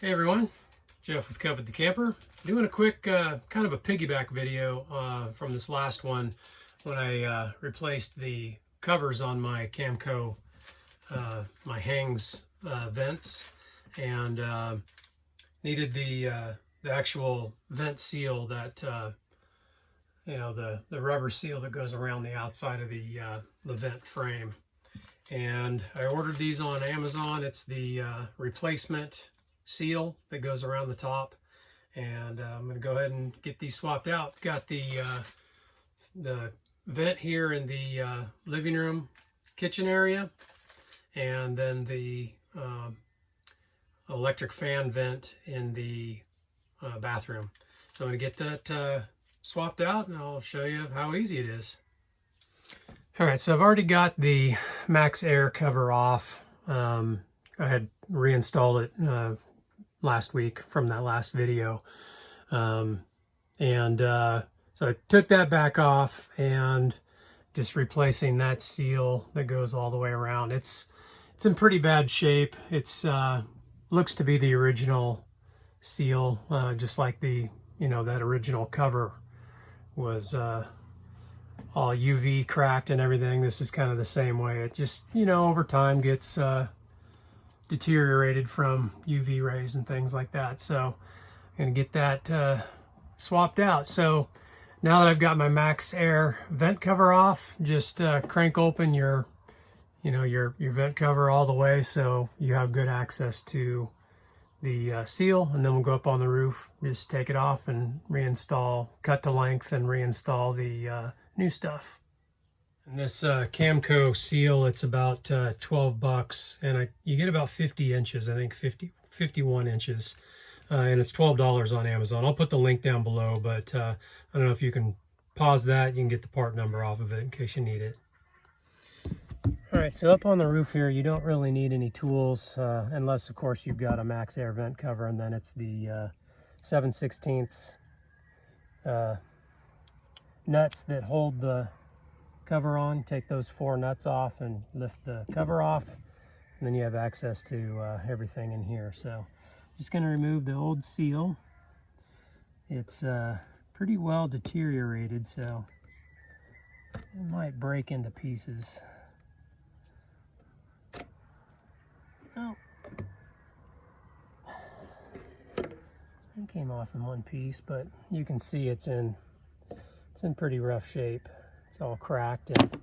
Hey everyone, Jeff with Cup the Camper. Doing a quick kind of a piggyback video from this last one when I replaced the covers on my Camco, my hangs vents, and needed the actual vent seal that you know, the rubber seal that goes around the outside of the vent frame. And I ordered these on Amazon. It's the replacement seal that goes around the top, and I'm going to go ahead and get these swapped out. Got the vent here in the living room kitchen area, and then the electric fan vent in the bathroom. So I'm going to get that swapped out, and I'll show you how easy it is. All right, so I've already got the Max Air cover off. I had reinstalled it last week from that last video. So I took that back off and just replacing that seal that goes all the way around. It's in pretty bad shape. It's looks to be the original seal, just like the, you know, that original cover was all UV cracked and everything. This is kind of the same way. It just, you know, over time gets deteriorated from UV rays and things like that. So I'm going to get that swapped out. So now that I've got my Max Air vent cover off, just crank open your vent cover all the way so you have good access to the seal, and then we'll go up on the roof, just take it off and reinstall, cut to length and reinstall the new stuff. And this Camco seal, it's about 12 bucks, and you get about 50 inches, I think 51 inches, and it's $12 on Amazon. I'll put the link down below, but I don't know if you can pause that. You can get the part number off of it in case you need it. All right, so up on the roof here, you don't really need any tools, unless, of course, you've got a Max Air vent cover, and then it's the 7/16 nuts that hold the cover on. Take those 4 nuts off and lift the cover off, and then you have access to everything in here. So just going to remove the old seal. It's pretty well deteriorated, so it might break into pieces. Oh, it came off in one piece, but you can see it's in pretty rough shape. It's all cracked. And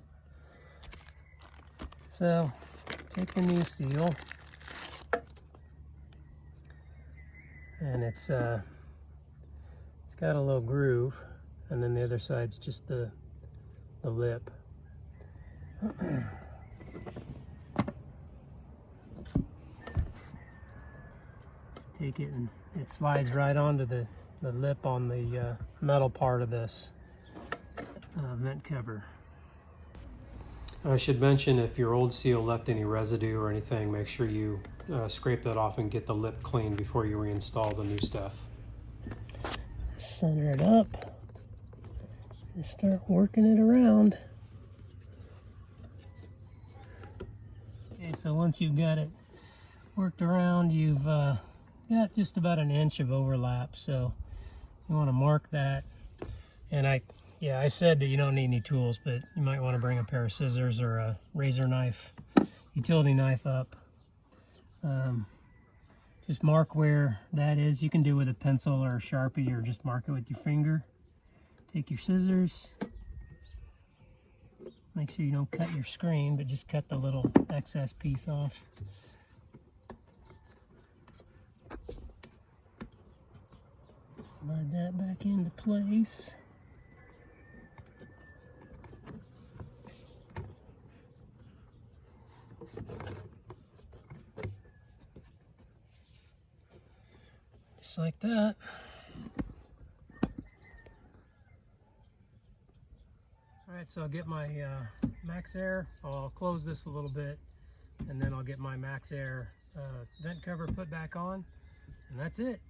so take the new seal, and it's got a little groove, and then the other side's just the lip. Take it, and it slides right onto the lip on the metal part of this vent cover. I should mention, if your old seal left any residue or anything, make sure you scrape that off and get the lip clean before you reinstall the new stuff. Center it up and start working it around. Okay, so once you've got it worked around, you've got just about an inch of overlap, so you want to mark that. And I said that you don't need any tools, but you might want to bring a pair of scissors or a razor knife, utility knife up. Just mark where that is. You can do it with a pencil or a Sharpie, or just mark it with your finger. Take your scissors. Make sure you don't cut your screen, but just cut the little excess piece off. Slide that back into place. Just like that. All right, so I'll get my Max Air. I'll close this a little bit, and then I'll get my Max Air vent cover put back on, and that's it.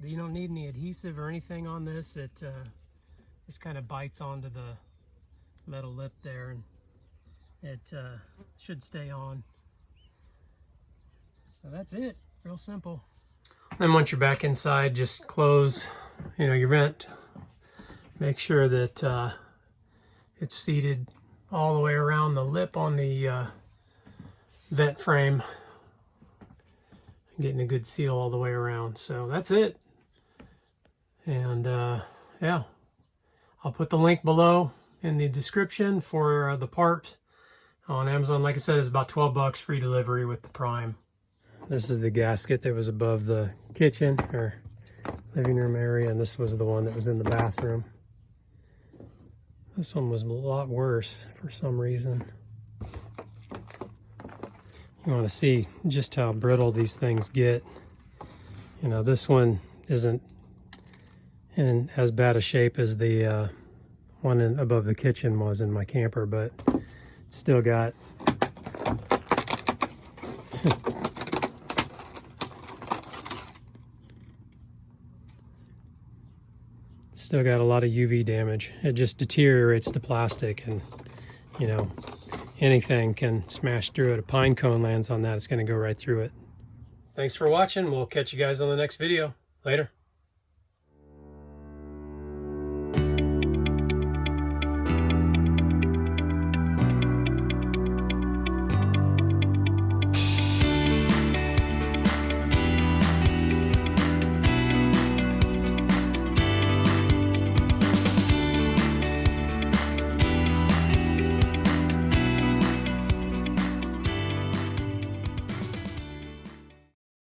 You don't need any adhesive or anything on this. It just kind of bites onto the metal lip there, and it should stay on. So that's it, real simple. Then once you're back inside, just close, your vent. Make sure that it's seated all the way around the lip on the vent frame. Getting a good seal all the way around. So that's it. And yeah, I'll put the link below in the description for the part on Amazon. Like I said, it's about 12 bucks, free delivery with the Prime. This is the gasket that was above the kitchen or living room area, and this was the one that was in the bathroom. This one was a lot worse for some reason. You want to see just how brittle these things get. This one isn't in as bad a shape as the one above the kitchen was in my camper, but it's still got still got a lot of UV damage. It just deteriorates the plastic, and anything can smash through it. A pine cone lands on that, it's going to go right through it. Thanks for watching. We'll catch you guys on the next video. Later.